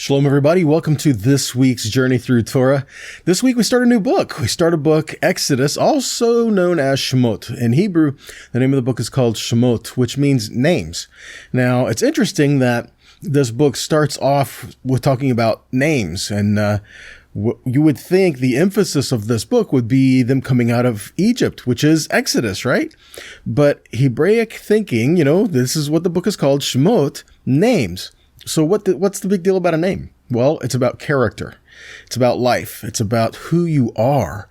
Shalom, everybody. Welcome to this week's Journey Through Torah. This week, we start a new book. We start a book, Exodus, also known as Shemot. In Hebrew, the name of the book is called Shemot, which means names. Now, it's interesting that this book starts off with talking about names. And you would think the emphasis of this book would be them coming out of Egypt, which is Exodus, right? But Hebraic thinking, this is what the book is called, Shemot, names. So what's the big deal about a name? Well, it's about character. It's about life. It's about who you are.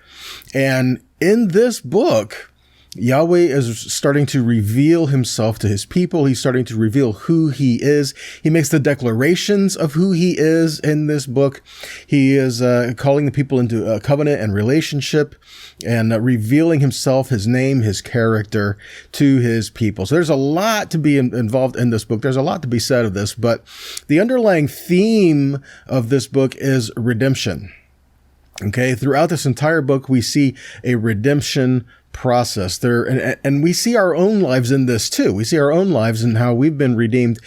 And in this book, Yahweh is starting to reveal himself to his people. He's starting to reveal who he is. He makes the declarations of who he is in this book. He is calling the people into a covenant and relationship and revealing himself, his name, his character to his people. So there's a lot to be involved in this book. There's a lot to be said of this, but the underlying theme of this book is redemption. Okay, throughout this entire book, we see a redemption process there, and we see our own lives in this too. We see our own lives and how we've been redeemed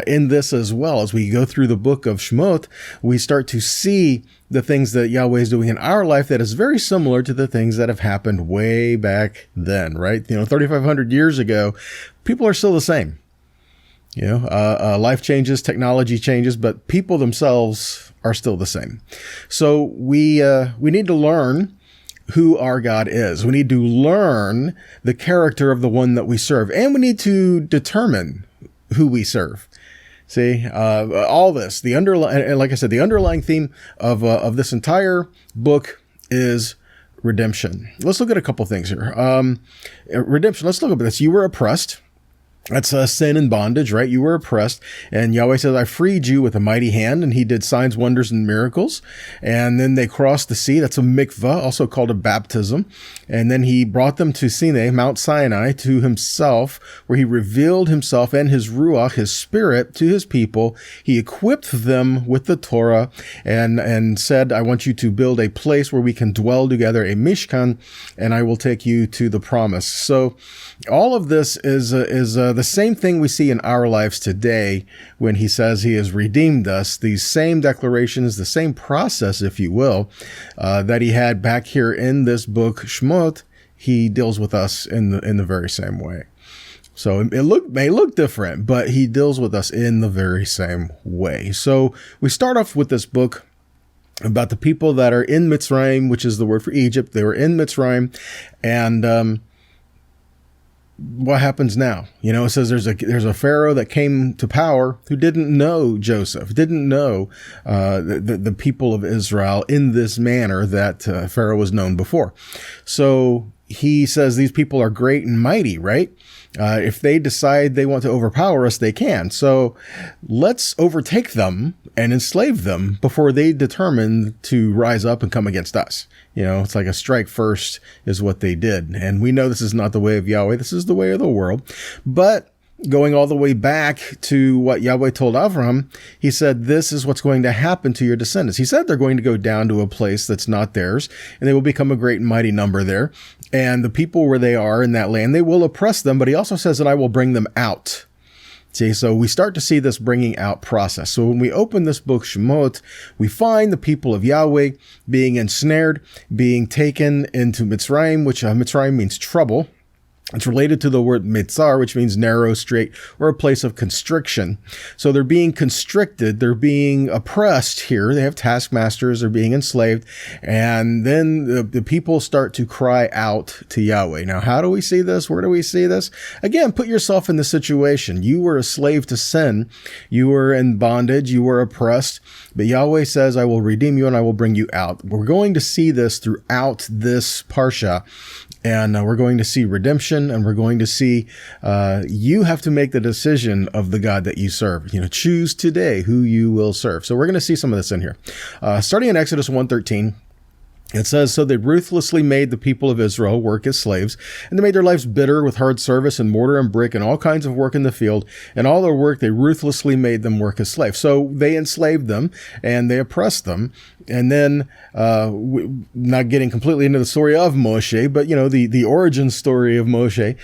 in this as well. As we go through the book of Shemot, we start to see the things that Yahweh is doing in our life that is very similar to the things that have happened way back then, right? 3,500 years ago, people are still the same. Life changes, technology changes, but people themselves are still the same. So we need to learn who our God is. We need to learn the character of the one that we serve, and we need to determine who we serve. See, all this, like I said, the underlying theme of this entire book is redemption. Let's look at a couple things here. Redemption. Let's look at this. You were oppressed. That's sin and bondage, right? You were oppressed, and Yahweh says, I freed you with a mighty hand, and he did signs, wonders, and miracles. And then they crossed the sea. That's a mikvah, also called a baptism. And then he brought them to Sinai, Mount Sinai, to himself, where he revealed himself and his ruach, his spirit, to his people. He equipped them with the Torah and said, I want you to build a place where we can dwell together, a mishkan, and I will take you to the promise. So all of this is the same thing we see in our lives today when he says he has redeemed us. These same declarations, the same process, if you will, that he had back here in this book, Shemot, he deals with us in the very same way. So it may look different, but he deals with us in the very same way. So we start off with this book about the people that are in Mitzrayim, which is the word for Egypt. They were in Mitzrayim, and what happens now? It says there's a Pharaoh that came to power who didn't know Joseph, didn't know the people of Israel in this manner that Pharaoh was known before. So he says these people are great and mighty, right? If they decide they want to overpower us, they can. So let's overtake them and enslave them before they determine to rise up and come against us. It's like a strike first is what they did. And we know this is not the way of Yahweh. This is the way of the world. But going all the way back to what Yahweh told Avraham, he said, this is what's going to happen to your descendants. He said they're going to go down to a place that's not theirs, and they will become a great and mighty number there. And the people where they are in that land, they will oppress them. But he also says that I will bring them out. See, so we start to see this bringing out process. So when we open this book, Shemot, we find the people of Yahweh being ensnared, being taken into Mitzrayim, which Mitzrayim means trouble. It's related to the word mitzar, which means narrow, straight, or a place of constriction. So they're being constricted. They're being oppressed here. They have taskmasters. They're being enslaved. And then the people start to cry out to Yahweh. Now, how do we see this? Where do we see this? Again, put yourself in the situation. You were a slave to sin. You were in bondage. You were oppressed. But Yahweh says, I will redeem you and I will bring you out. We're going to see this throughout this parsha. And we're going to see redemption, and we're going to see you have to make the decision of the God that you serve. Choose today who you will serve. So we're going to see some of this in here. Starting in Exodus 1:13. It says, so they ruthlessly made the people of Israel work as slaves, and they made their lives bitter with hard service and mortar and brick and all kinds of work in the field. And all their work, they ruthlessly made them work as slaves. So they enslaved them and they oppressed them. And then, not getting completely into the story of Moshe, but, the origin story of Moshe,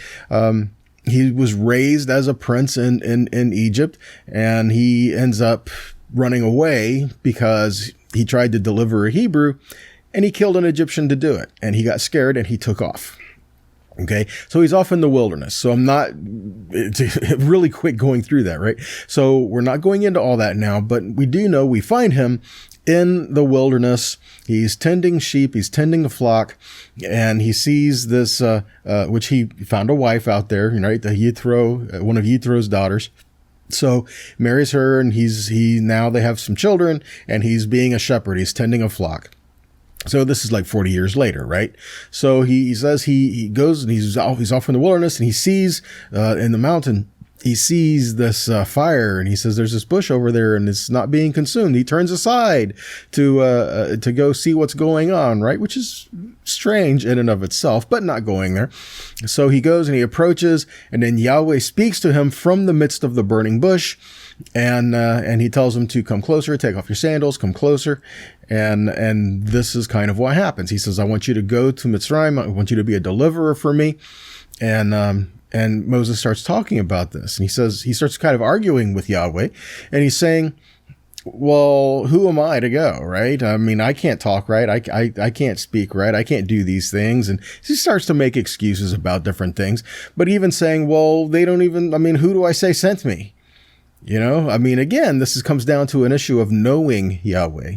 he was raised as a prince in Egypt, and he ends up running away because he tried to deliver a Hebrew, and he killed an Egyptian to do it. And he got scared and he took off. Okay, so he's off in the wilderness. So I'm not really quick going through that, right? So we're not going into all that now, but we do know we find him in the wilderness. He's tending sheep, he's tending a flock, and he sees this, which he found a wife out there, right? The Yithro, one of Yithro's daughters. So marries her, and now they have some children, and he's being a shepherd. He's tending a flock. So this is like 40 years later, right? So he says he goes and he's off in the wilderness, and he sees in the mountain, he sees this fire, and he says, there's this bush over there and it's not being consumed. He turns aside to go see what's going on, right? Which is strange in and of itself, but not going there. So he goes and he approaches, and then Yahweh speaks to him from the midst of the burning bush. And he tells him to come closer, take off your sandals, come closer. And this is kind of what happens. He says, I want you to go to Mitzrayim. I want you to be a deliverer for me. And Moses starts talking about this. And he starts kind of arguing with Yahweh. And he's saying, well, who am I to go, right? I mean, I can't talk right. I can't speak right. I can't do these things. And he starts to make excuses about different things. But even saying, well, who do I say sent me? I mean, again, comes down to an issue of knowing Yahweh,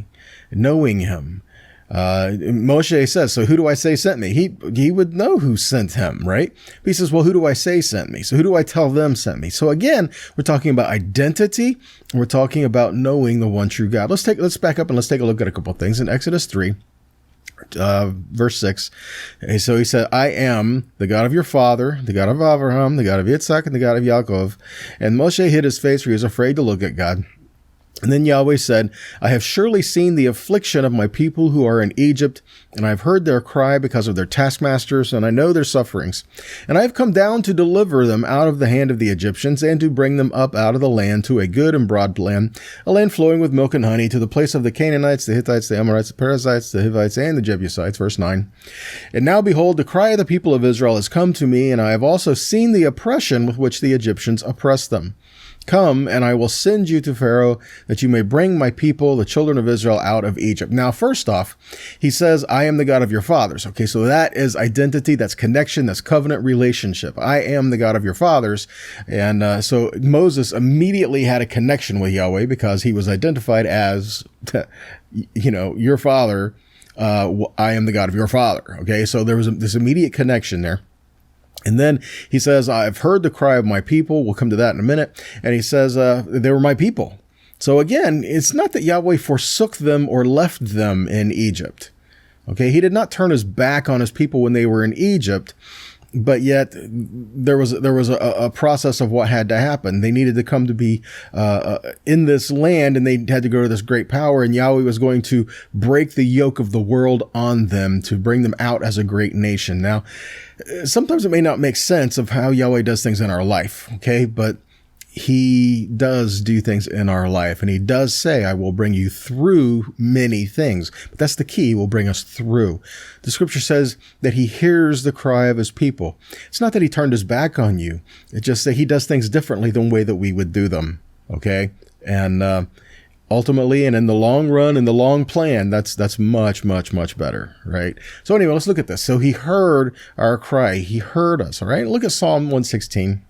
knowing him. Moshe says, so who do I say sent me? He would know who sent him, right? But he says, well, who do I say sent me? So who do I tell them sent me? So again, we're talking about identity. We're talking about knowing the one true God. Let's back up and let's take a look at a couple of things in Exodus 3. Verse 6. And so he said, I am the God of your father, the God of Abraham, the God of Yitzhak, and the God of Yaakov. And Moshe hid his face, for he was afraid to look at God. And then Yahweh said, I have surely seen the affliction of my people who are in Egypt, and I have heard their cry because of their taskmasters, and I know their sufferings. And I have come down to deliver them out of the hand of the Egyptians, and to bring them up out of the land to a good and broad land, a land flowing with milk and honey, to the place of the Canaanites, the Hittites, the Amorites, the Perizzites, the Hivites, and the Jebusites. Verse 9. And now behold, the cry of the people of Israel has come to me, and I have also seen the oppression with which the Egyptians oppress them. Come, and I will send you to Pharaoh, that you may bring my people, the children of Israel, out of Egypt. Now, first off, he says, I am the God of your fathers. Okay, so that is identity, that's connection, that's covenant relationship. I am the God of your fathers. And so Moses immediately had a connection with Yahweh because he was identified as, your father. I am the God of your father. Okay, so there was this immediate connection there. And then he says, I've heard the cry of my people. We'll come to that in a minute. And he says, they were my people. So again, it's not that Yahweh forsook them or left them in Egypt. Okay, he did not turn his back on his people when they were in Egypt, but yet there was a process of what had to happen. They needed to come to be in this land, and they had to go to this great power, and Yahweh was going to break the yoke of the world on them to bring them out as a great nation. Now, sometimes it may not make sense of how Yahweh does things in our life, okay? But he does do things in our life, and he does say, I will bring you through many things. But that's the key. He will bring us through. The scripture says that he hears the cry of his people. It's not that he turned his back on you. It's just that he does things differently than the way that we would do them, okay? And ultimately, and in the long run, in the long plan, that's much, much, much better, right? So anyway, let's look at this. So he heard our cry. He heard us, all right? Look at Psalm 116.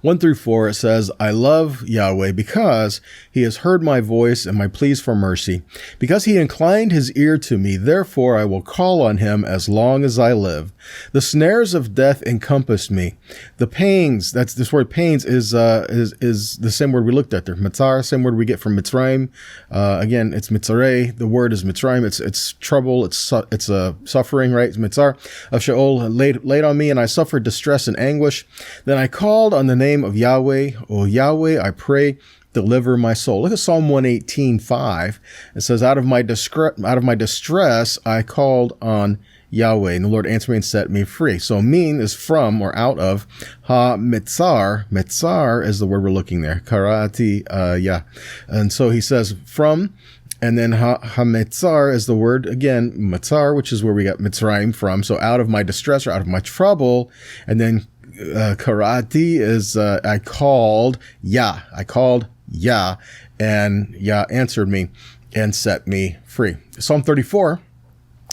1 through 4, it says, I love Yahweh because he has heard my voice and my pleas for mercy. Because he inclined his ear to me, therefore I will call on him as long as I live. The snares of death encompassed me. The pains, that's this word pains is the same word we looked at there. Mitzar, same word we get from Mitzrayim. Again, it's Mitzareh. The word is Mitzrayim. It's trouble. It's suffering, right? It's Mitzar of Sheol laid on me, and I suffered distress and anguish. Then I called on the name of Yahweh. O Yahweh, I pray, deliver my soul. Look at Psalm 118:5. It says, out of my distress, I called on Yahweh, and the Lord answered me and set me free. So min is from or out of. Ha-mitzar. Mitzar is the word we're looking there. Karati, yeah. And so he says from, and then ha-mitzar is the word, again, mitzar, which is where we got Mitzrayim from. So out of my distress or out of my trouble. And then karati is I called Yah, and Yah answered me and set me free. Psalm 34,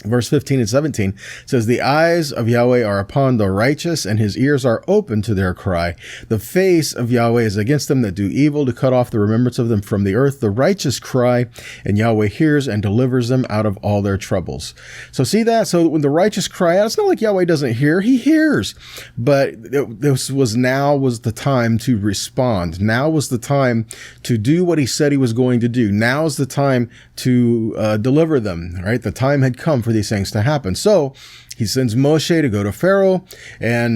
verse 15 and 17 says, the eyes of Yahweh are upon the righteous, and his ears are open to their cry. The face of Yahweh is against them that do evil, to cut off the remembrance of them from the earth. The righteous cry, and Yahweh hears and delivers them out of all their troubles. So see that? So when the righteous cry out, it's not like Yahweh doesn't hear. He hears. But now was the time to respond. Now was the time to do what he said he was going to do. Now is the time to deliver them, right? The time had come for these things to happen. So he sends Moshe to go to Pharaoh and,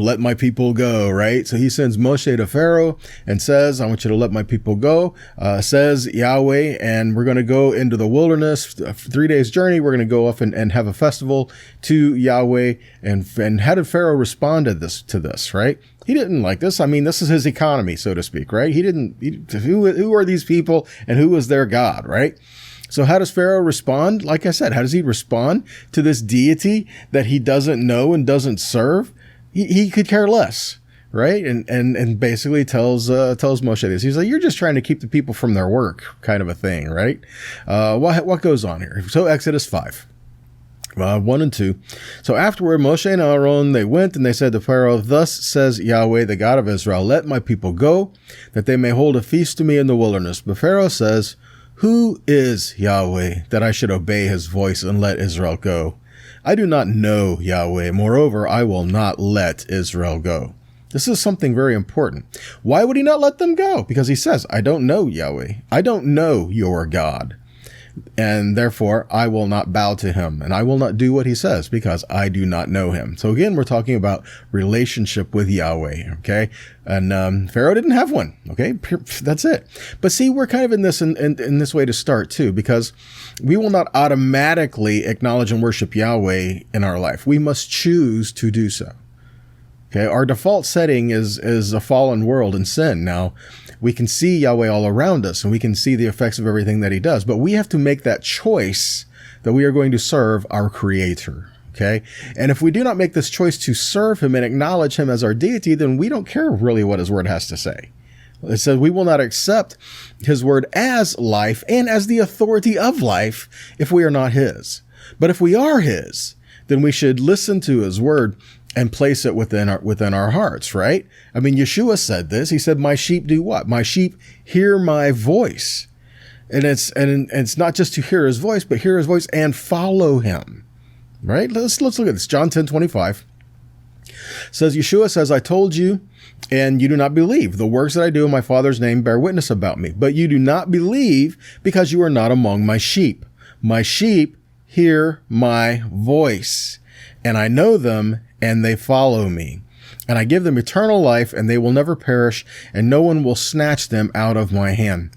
let my people go, right? So he sends Moshe to Pharaoh and says, I want you to let my people go, says Yahweh, and we're going to go into the wilderness, 3 days journey. We're going to go off and have a festival to Yahweh. And how did Pharaoh respond to this, right? He didn't like this. I mean, this is his economy, so to speak, right? Who are these people and who is their God, right? So how does Pharaoh respond? Like I said, how does he respond to this deity that he doesn't know and doesn't serve? He could care less, right? And basically tells Moshe this. He's like, you're just trying to keep the people from their work, kind of a thing, right? What goes on here? So Exodus 5. 1 and 2. So afterward, Moshe and Aaron, they went and they said to Pharaoh, thus says Yahweh, the God of Israel, let my people go, that they may hold a feast to me in the wilderness. But Pharaoh says, who is Yahweh, that I should obey his voice and let Israel go? I do not know Yahweh. Moreover, I will not let Israel go. This is something very important. Why would he not let them go? Because he says, I don't know Yahweh. I don't know your God. And therefore, I will not bow to him, and I will not do what he says, because I do not know him. So again, we're talking about relationship with Yahweh, okay? And Pharaoh didn't have one, okay? That's it. But see, we're kind of in this way to start too, because we will not automatically acknowledge and worship Yahweh in our life. We must choose to do so. Okay, our default setting is a fallen world and sin. Now, we can see Yahweh all around us, and we can see the effects of everything that he does, but we have to make that choice that we are going to serve our Creator. Okay, and if we do not make this choice to serve him and acknowledge him as our deity, then we don't care really what his word has to say. It says we will not accept his word as life and as the authority of life if we are not his. But if we are his, then we should listen to his word and place it within our hearts, right? I mean, Yeshua said this. He said, my sheep do what? My sheep hear my voice. And it's not just to hear his voice, but hear his voice and follow him, right? Let's look at this. John 10:25 says, Yeshua says, I told you, and you do not believe. The works that I do in my Father's name bear witness about me. But you do not believe because you are not among my sheep. My sheep hear my voice, and I know them, and they follow me. And I give them eternal life, and they will never perish, and no one will snatch them out of my hand.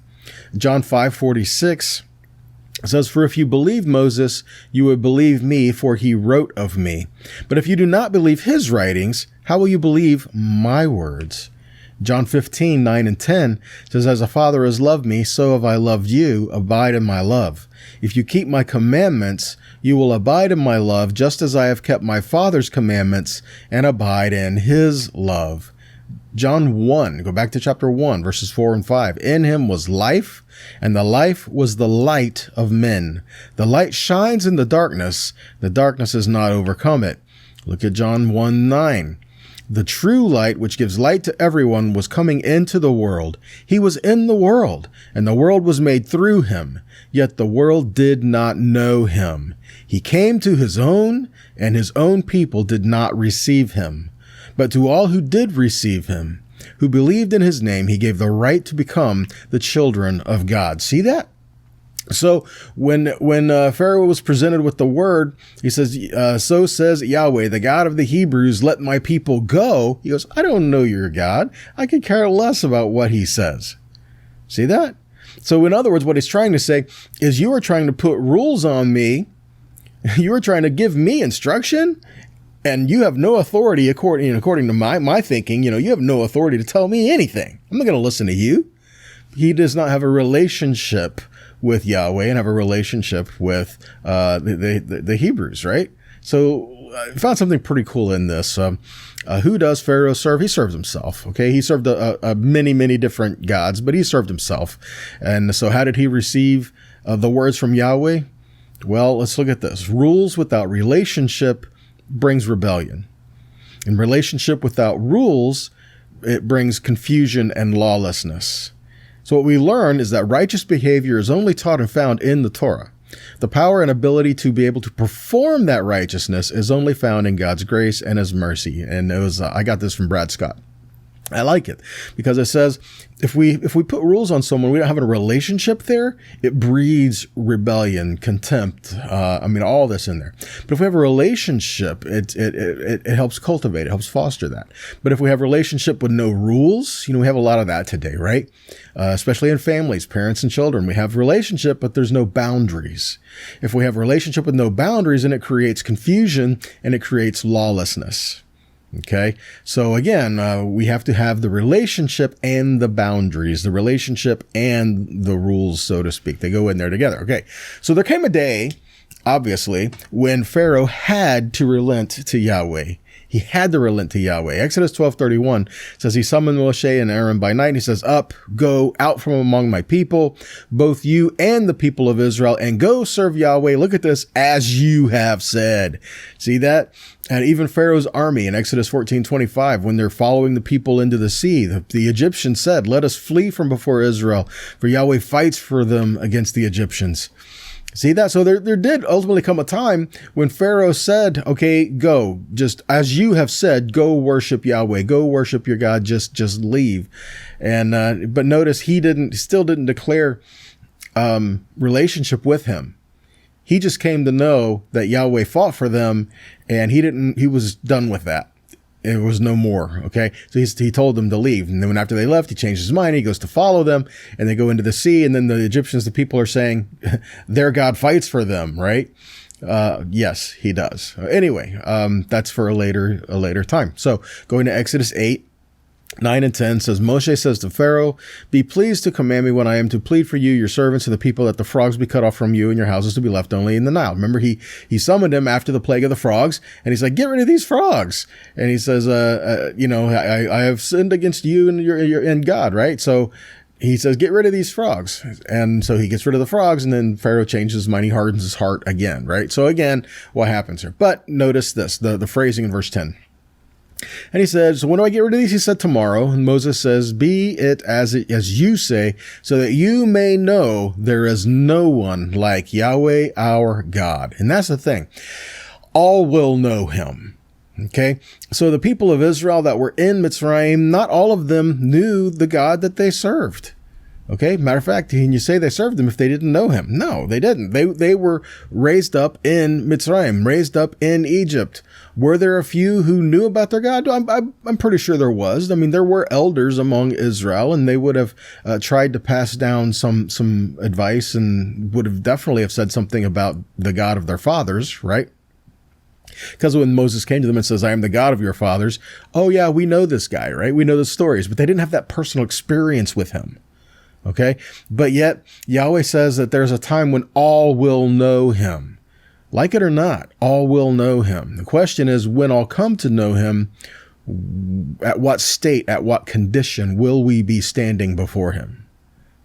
John 5:46 says, for if you believed Moses, you would believe me, for he wrote of me. But if you do not believe his writings, how will you believe my words? John 15:9 and 10 says, as a Father has loved me, so have I loved you. Abide in my love. If you keep my commandments, you will abide in my love, just as I have kept my Father's commandments and abide in his love. John 1, go back to chapter 1, verses 4 and 5. In him was life, and the life was the light of men. The light shines in the darkness has not overcome it. Look at John 1:9. The true light, which gives light to everyone, was coming into the world. He was in the world, and the world was made through him. Yet the world did not know him. He came to his own, and his own people did not receive him. But to all who did receive him, who believed in his name, he gave the right to become the children of God. See that? So when Pharaoh was presented with the word, he says, so says Yahweh, the God of the Hebrews, let my people go. He goes, I don't know your God. I could care less about what he says. See that? So in other words, what he's trying to say is you are trying to put rules on me. You are trying to give me instruction, and you have no authority according to my thinking. You have no authority to tell me anything. I'm not going to listen to you. He does not have a relationship with Yahweh and have a relationship with the Hebrews, right? So I found something pretty cool in this. Who does Pharaoh serve? He serves himself. Okay. He served many different gods, but he served himself. And so how did he receive the words from Yahweh? Well, let's look at this. Rules without relationship brings rebellion. In relationship without rules, it brings confusion and lawlessness. So what we learn is that righteous behavior is only taught and found in the Torah. The power and ability to be able to perform that righteousness is only found in God's grace and his mercy. And it was, I got this from Brad Scott. I like it because it says, if we put rules on someone, we don't have a relationship there, it breeds rebellion, contempt. All this in there. But if we have a relationship, it helps cultivate, it helps foster that. But if we have a relationship with no rules, we have a lot of that today, right? Especially in families, parents and children, we have relationship, but there's no boundaries. If we have a relationship with no boundaries, then it creates confusion and it creates lawlessness. Okay. So again, we have to have the relationship and the boundaries, the relationship and the rules, so to speak. They go in there together. Okay. So there came a day, obviously, when Pharaoh had to relent to Yahweh. He had to relent to Yahweh. Exodus 12:31 says he summoned Moshe and Aaron by night. He says, up, go out from among my people, both you and the people of Israel, and go serve Yahweh. Look at this, as you have said. See that? And even Pharaoh's army in Exodus 14:25, when they're following the people into the sea, the Egyptians said, let us flee from before Israel, for Yahweh fights for them against the Egyptians. See that? So there did ultimately come a time when Pharaoh said, okay, go, just as you have said, go worship Yahweh, go worship your God, just leave. And, but notice he still didn't declare, relationship with him. He just came to know that Yahweh fought for them and he was done with that. It was no more. Okay. So he told them to leave. And then after they left, he changed his mind. He goes to follow them and they go into the sea. And then the Egyptians, the people are saying their God fights for them, right? Yes, he does. Anyway, that's for a later time. So going to Exodus 8:9-10 says, Moshe says to Pharaoh, be pleased to command me when I am to plead for you, your servants, and the people, that the frogs be cut off from you and your houses to be left only in the Nile. Remember, he summoned him after the plague of the frogs, and he's like, get rid of these frogs. And he says, I have sinned against you and God, right? So he says, get rid of these frogs. And so he gets rid of the frogs, and then Pharaoh changes his mind. He hardens his heart again, right? So again, what happens here? But notice this, the phrasing in verse 10. And he said, so when do I get rid of these? He said, tomorrow. And Moses says, be it as you say, so that you may know there is no one like Yahweh our God. And that's the thing. All will know him. Okay. So the people of Israel that were in Mitzrayim, not all of them knew the God that they served. Okay. Matter of fact, can you say they served him if they didn't know him? No, they didn't. They were raised up in Mitzrayim, raised up in Egypt. Were there a few who knew about their God? I'm pretty sure there was. I mean, there were elders among Israel, and they would have tried to pass down some advice and would have definitely have said something about the God of their fathers, right? Because when Moses came to them and says, I am the God of your fathers, oh yeah, we know this guy, right? We know the stories, but they didn't have that personal experience with him. Okay. But yet Yahweh says that there's a time when all will know him. Like it or not, all will know him. The question is, when all come to know him, at what state, at what condition will we be standing before him?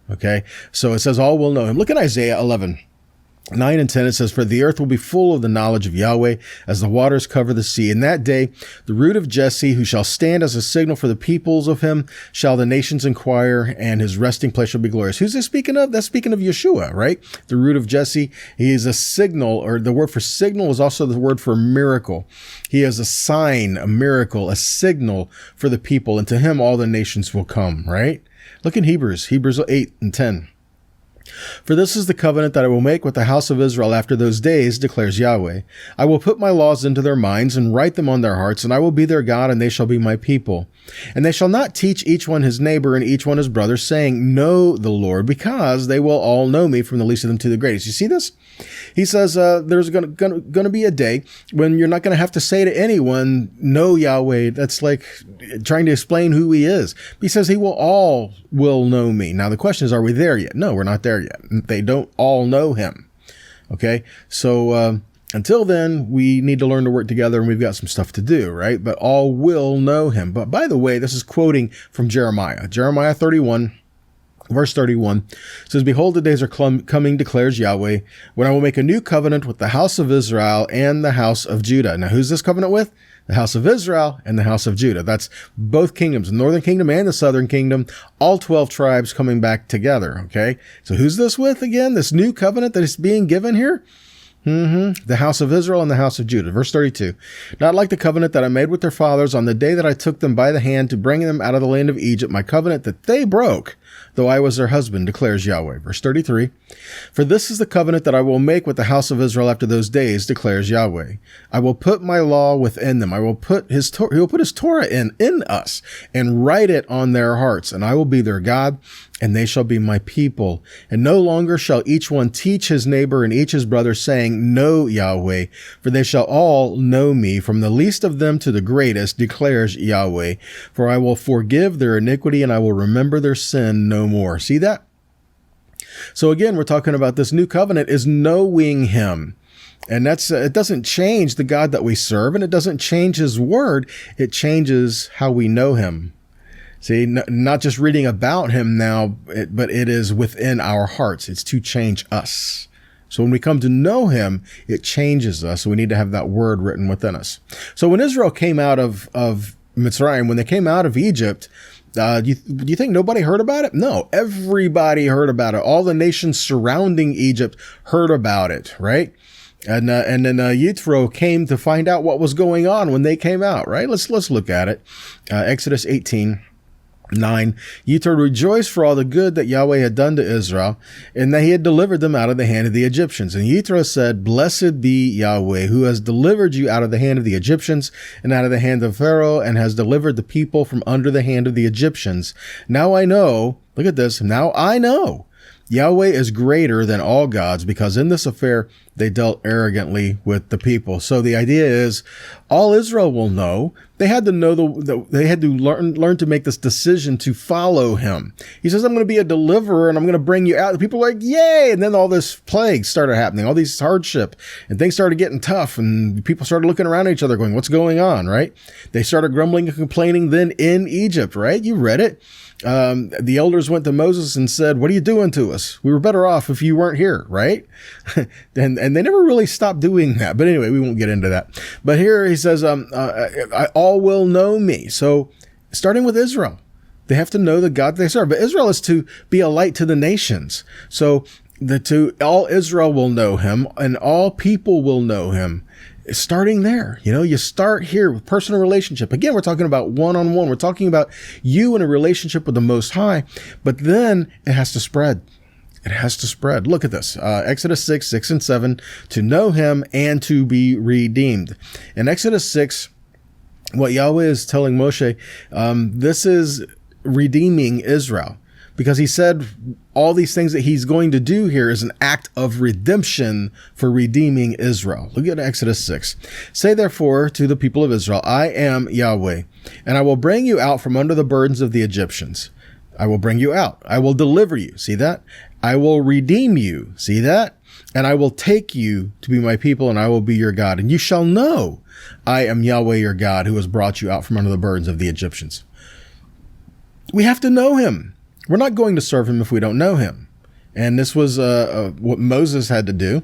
Okay. So it says all will know him. Look at Isaiah 11:9-10, it says, for the earth will be full of the knowledge of Yahweh as the waters cover the sea. In that day, the root of Jesse, who shall stand as a signal for the peoples of him, shall the nations inquire, and his resting place shall be glorious. Who's this speaking of? That's speaking of Yeshua, right? The root of Jesse. He is a signal, or the word for signal is also the word for miracle. He is a sign, a miracle, a signal for the people, and to him all the nations will come, right? Look in Hebrews 8:10. For this is the covenant that I will make with the house of Israel after those days, declares Yahweh. I will put my laws into their minds and write them on their hearts, and I will be their God, and they shall be my people. And they shall not teach each one his neighbor and each one his brother, saying, know the Lord, because they will all know me, from the least of them to the greatest. You see this? He says there's going to be a day when you're not going to have to say to anyone, know Yahweh. That's like trying to explain who he is. He says all will know me. Now the question is, are we there yet? No, we're not there yet. They don't all know him. Okay. So Until then, we need to learn to work together, and we've got some stuff to do, right? But all will know him. But by the way, this is quoting from Jeremiah. Jeremiah 31, verse 31 says, "Behold, the days are coming, declares Yahweh, when I will make a new covenant with the house of Israel and the house of Judah." Now, who's this covenant with? The house of Israel and the house of Judah. That's both kingdoms, the northern kingdom and the southern kingdom, all 12 tribes coming back together, okay? So who's this with again? This new covenant that is being given here? The house of Israel and the house of Judah. Verse 32, "Not like the covenant that I made with their fathers on the day that I took them by the hand to bring them out of the land of Egypt, my covenant that they broke, though I was their husband, declares Yahweh." Verse 33, "For this is the covenant that I will make with the house of Israel after those days, declares Yahweh. I will put my law within them. He will put his Torah in us and write it on their hearts, and I will be their God, and they shall be my people. And no longer shall each one teach his neighbor and each his brother, saying, 'Know Yahweh,' for they shall all know me, from the least of them to the greatest, declares Yahweh. For I will forgive their iniquity, and I will remember their sin no more." See that? So again, we're talking about this new covenant is knowing him. And that's it doesn't change the God that we serve, and it doesn't change his word. It changes how we know him. See, not just reading about him now, but it is within our hearts. It's to change us. So when we come to know him, it changes us. So we need to have that word written within us. So when Israel came out of Mitzrayim, when they came out of Egypt, do you think nobody heard about it? No, everybody heard about it. All the nations surrounding Egypt heard about it, right? And then Yithro came to find out what was going on when they came out, right? Let's look at it. Exodus 18. 9, Yithro rejoiced for all the good that Yahweh had done to Israel, and that he had delivered them out of the hand of the Egyptians. And Yithro said, "Blessed be Yahweh, who has delivered you out of the hand of the Egyptians, and out of the hand of Pharaoh, and has delivered the people from under the hand of the Egyptians. Now I know," look at this, "now I know Yahweh is greater than all gods, because in this affair they dealt arrogantly with the people." So the idea is, all Israel will know. They had to know they had to learn to make this decision to follow him. He says, "I'm going to be a deliverer, and I'm going to bring you out." The people are like, "Yay!" And then all this plague started happening, all these hardship, and things started getting tough, and people started looking around at each other, going, "What's going on?" Right? They started grumbling and complaining. Then in Egypt, right? You read it. The elders went to Moses and said, "What are you doing to us? We were better off if you weren't here," right? and they never really stopped doing that. But anyway, we won't get into that. But here he says, "All will know me." So starting with Israel, they have to know the God they serve. But Israel is to be a light to the nations. So all Israel will know him, and all people will know him. Starting there, you start here with personal relationship. Again, we're talking about one-on-one. We're talking about you in a relationship with the Most High, but then it has to spread. It has to spread. Look at this. Exodus 6 and 7, to know him and to be redeemed. In Exodus 6, what Yahweh is telling Moshe, this is redeeming Israel. Because he said all these things that he's going to do here is an act of redemption for redeeming Israel. Look at Exodus 6. "Say therefore to the people of Israel, I am Yahweh, and I will bring you out from under the burdens of the Egyptians. I will bring you out. I will deliver you." See that? "I will redeem you." See that? "And I will take you to be my people, and I will be your God. And you shall know I am Yahweh your God, who has brought you out from under the burdens of the Egyptians." We have to know him. We're not going to serve him if we don't know him. And this was what Moses had to do.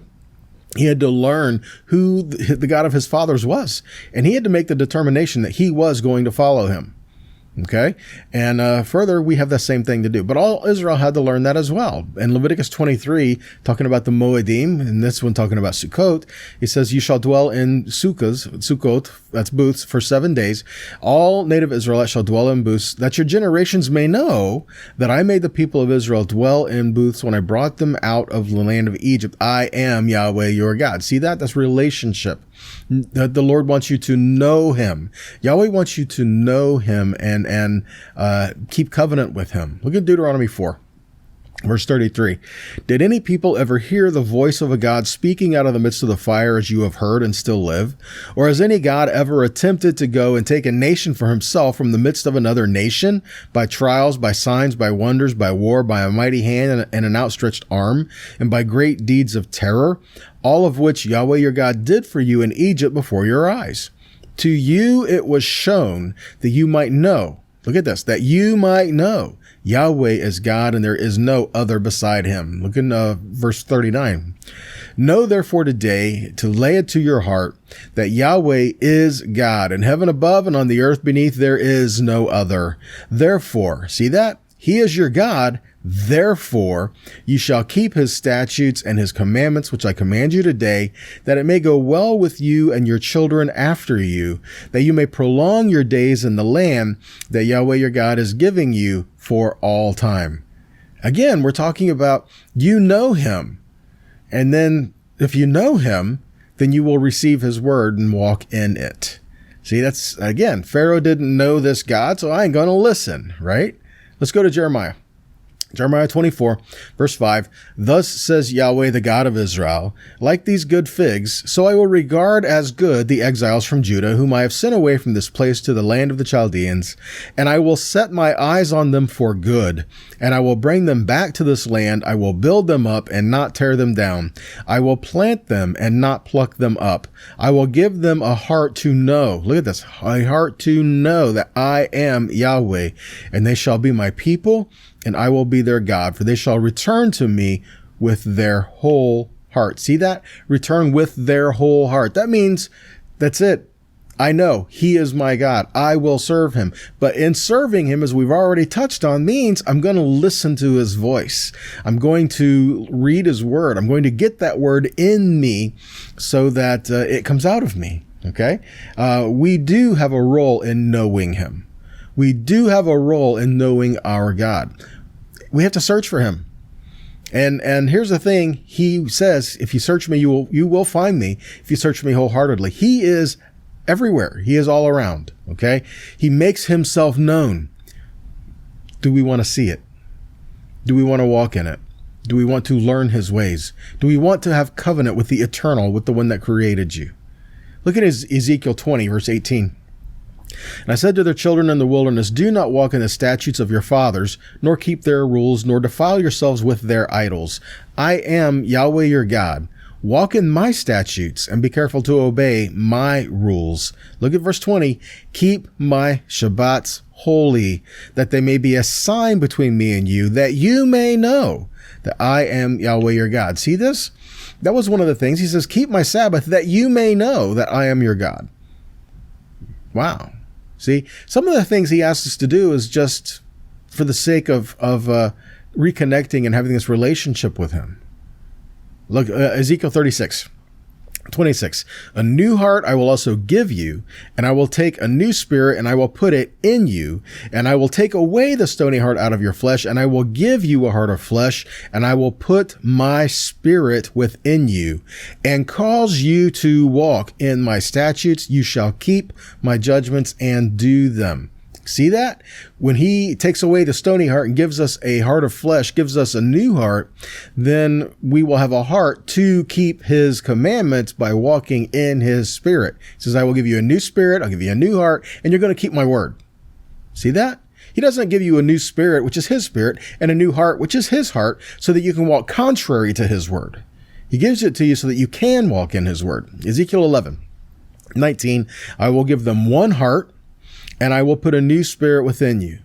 He had to learn who the God of his fathers was. And he had to make the determination that he was going to follow him. Okay. And further, we have the same thing to do. But all Israel had to learn that as well. In Leviticus 23, talking about the Moedim, and this one talking about Sukkot, he says, "You shall dwell in Sukkot, that's booths, for 7 days. All native Israelites shall dwell in booths, that your generations may know that I made the people of Israel dwell in booths when I brought them out of the land of Egypt. I am Yahweh your God." See that? That's relationship. The Lord wants you to know him. Yahweh wants you to know him and keep covenant with him. Look at Deuteronomy 4. Verse 33, did any people ever hear the voice of a God speaking out of the midst of the fire as you have heard and still live? Or has any God ever attempted to go and take a nation for himself from the midst of another nation by trials, by signs, by wonders, by war, by a mighty hand and an outstretched arm, and by great deeds of terror, all of which Yahweh your God did for you in Egypt before your eyes? To you it was shown that you might know. Look at this, that you might know Yahweh is God and there is no other beside him. Look in verse 39. Know therefore today to lay it to your heart that Yahweh is God. In heaven above and on the earth beneath there is no other. Therefore, see that? He is your God. Therefore, you shall keep his statutes and his commandments, which I command you today, that it may go well with you and your children after you, that you may prolong your days in the land that Yahweh your God is giving you for all time. Again, we're talking about you know him. And then if you know him, then you will receive his word and walk in it. See, that's, again, Pharaoh didn't know this God, so I ain't going to listen, right? Let's go to Jeremiah. Jeremiah 24, verse 5, thus says Yahweh, the God of Israel, like these good figs, so I will regard as good the exiles from Judah, whom I have sent away from this place to the land of the Chaldeans, and I will set my eyes on them for good, and I will bring them back to this land. I will build them up and not tear them down. I will plant them and not pluck them up. I will give them a heart to know. Look at this, a heart to know that I am Yahweh, and they shall be my people, and I will be their God, for they shall return to me with their whole heart. See that? Return with their whole heart. That means that's it. I know he is my God. I will serve him. But in serving him, as we've already touched on, means I'm going to listen to his voice. I'm going to read his word. I'm going to get that word in me so that it comes out of me. Okay? We do have a role in knowing him. We do have a role in knowing our God. We have to search for him. And here's the thing. He says, if you search me, you will find me if you search me wholeheartedly. He is everywhere. He is all around. Okay. He makes himself known. Do we want to see it? Do we want to walk in it? Do we want to learn his ways? Do we want to have covenant with the eternal, with the one that created you? Look at Ezekiel 20, verse 18. And I said to their children in the wilderness, do not walk in the statutes of your fathers, nor keep their rules, nor defile yourselves with their idols. I am Yahweh your God. Walk in my statutes and be careful to obey my rules. Look at verse 20. Keep my Shabbats holy, that they may be a sign between me and you, that you may know that I am Yahweh your God. See this? That was one of the things. He says, keep my Sabbath, that you may know that I am your God. Wow. See, some of the things he asks us to do is just for the sake of reconnecting and having this relationship with him. Look, Ezekiel 36, 26. A new heart I will also give you, and I will take a new spirit, and I will put it in you, and I will take away the stony heart out of your flesh, and I will give you a heart of flesh, and I will put my spirit within you, and cause you to walk in my statutes. You shall keep my judgments and do them. See that? When he takes away the stony heart and gives us a heart of flesh, gives us a new heart, then we will have a heart to keep his commandments by walking in his spirit. He says, I will give you a new spirit, I'll give you a new heart, and you're going to keep my word. See that? He doesn't give you a new spirit, which is his spirit, and a new heart, which is his heart, so that you can walk contrary to his word. He gives it to you so that you can walk in his word. Ezekiel 11, 19, I will give them one heart, and I will put a new spirit within you.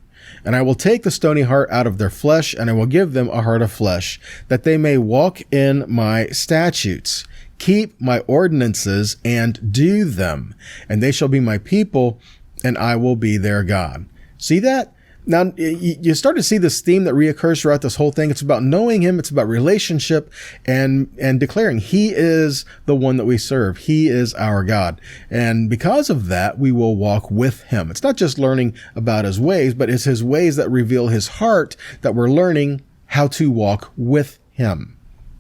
And I will take the stony heart out of their flesh, and I will give them a heart of flesh, that they may walk in my statutes, keep my ordinances, and do them. And they shall be my people, and I will be their God. See that? Now, you start to see this theme that reoccurs throughout this whole thing. It's about knowing him. It's about relationship and declaring he is the one that we serve. He is our God. And because of that, we will walk with him. It's not just learning about his ways, but it's his ways that reveal his heart that we're learning how to walk with him.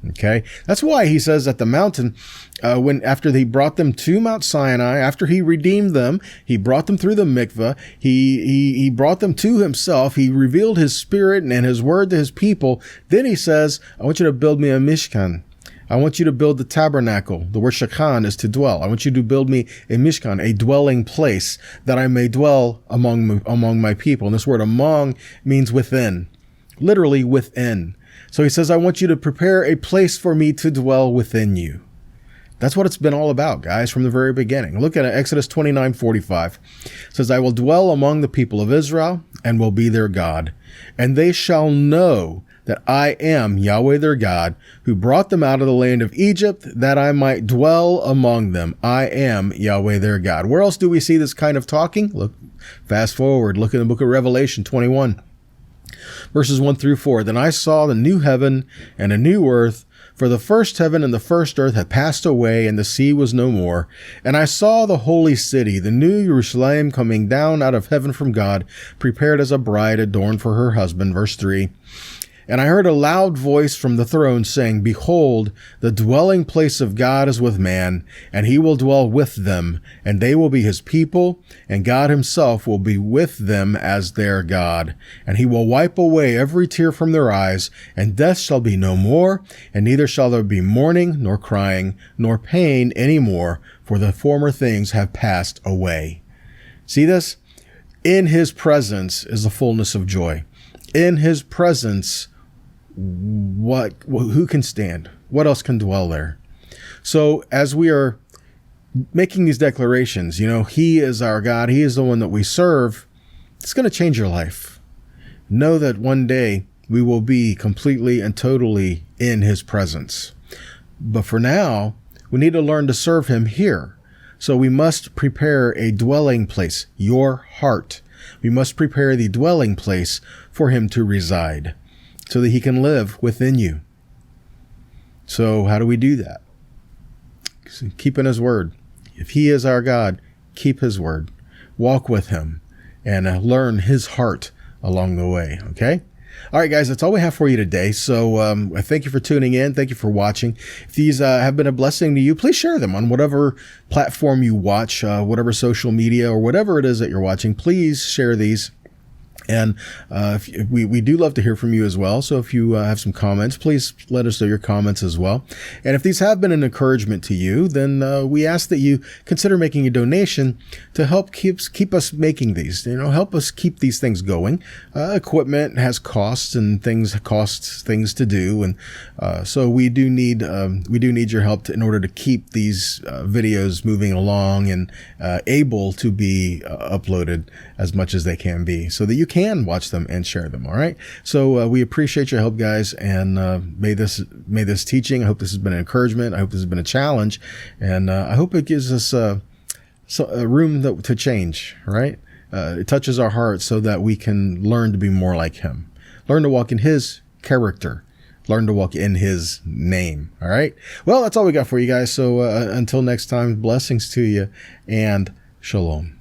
Okay, that's why he says at the mountain, after he brought them to Mount Sinai, after he redeemed them, he brought them through the mikveh, he brought them to himself, he revealed his spirit and his word to his people. Then he says, I want you to build me a mishkan. I want you to build the tabernacle. The word shakan is to dwell. I want you to build me a mishkan, a dwelling place, that I may dwell among my people. And this word among means within, literally within. So he says, I want you to prepare a place for me to dwell within you. That's what it's been all about, guys, from the very beginning. Look at it, Exodus 29:45. It says, I will dwell among the people of Israel and will be their God. And they shall know that I am Yahweh their God, who brought them out of the land of Egypt, that I might dwell among them. I am Yahweh their God. Where else do we see this kind of talking? Look, fast forward. Look in the book of Revelation 21. Verses 1 through 4. Then I saw the new heaven and a new earth, for the first heaven and the first earth had passed away, and the sea was no more. And I saw the holy city, the new Jerusalem, coming down out of heaven from God, prepared as a bride adorned for her husband. Verse 3. And I heard a loud voice from the throne saying, Behold, the dwelling place of God is with man, and he will dwell with them, and they will be his people, and God himself will be with them as their God. And he will wipe away every tear from their eyes, and death shall be no more, and neither shall there be mourning, nor crying, nor pain any more, for the former things have passed away. See this? In his presence is the fullness of joy. In his presence, who can stand? What else can dwell there? So as we are making these declarations, he is our God, he is the one that we serve, it's going to change your life. Know that one day we will be completely and totally in his presence. But for now, we need to learn to serve him here. So we must prepare a dwelling place, your heart. We must prepare the dwelling place for him to reside, so that he can live within you. So how do we do that? Keeping his word. If he is our God, keep his word. Walk with him and learn his heart along the way. Okay? All right, guys, that's all we have for you today. So I thank you for tuning in. Thank you for watching. If these have been a blessing to you, please share them on whatever platform you watch, whatever social media or whatever it is that you're watching. Please share these. And we do love to hear from you as well. So if you have some comments, please let us know your comments as well. And if these have been an encouragement to you, then we ask that you consider making a donation to help keep us making these. Help us keep these things going. Equipment has costs and costs things to do, and so we do need your help in order to keep these videos moving along and able to be uploaded as much as they can be, so that you can watch them and share them. All right. So we appreciate your help, guys, and may this teaching, I hope this has been an encouragement. I hope this has been a challenge, and I hope it gives us a room to change. Right. It touches our hearts so that we can learn to be more like him, learn to walk in his character, learn to walk in his name. All right. Well, that's all we got for you guys. So until next time, blessings to you and shalom.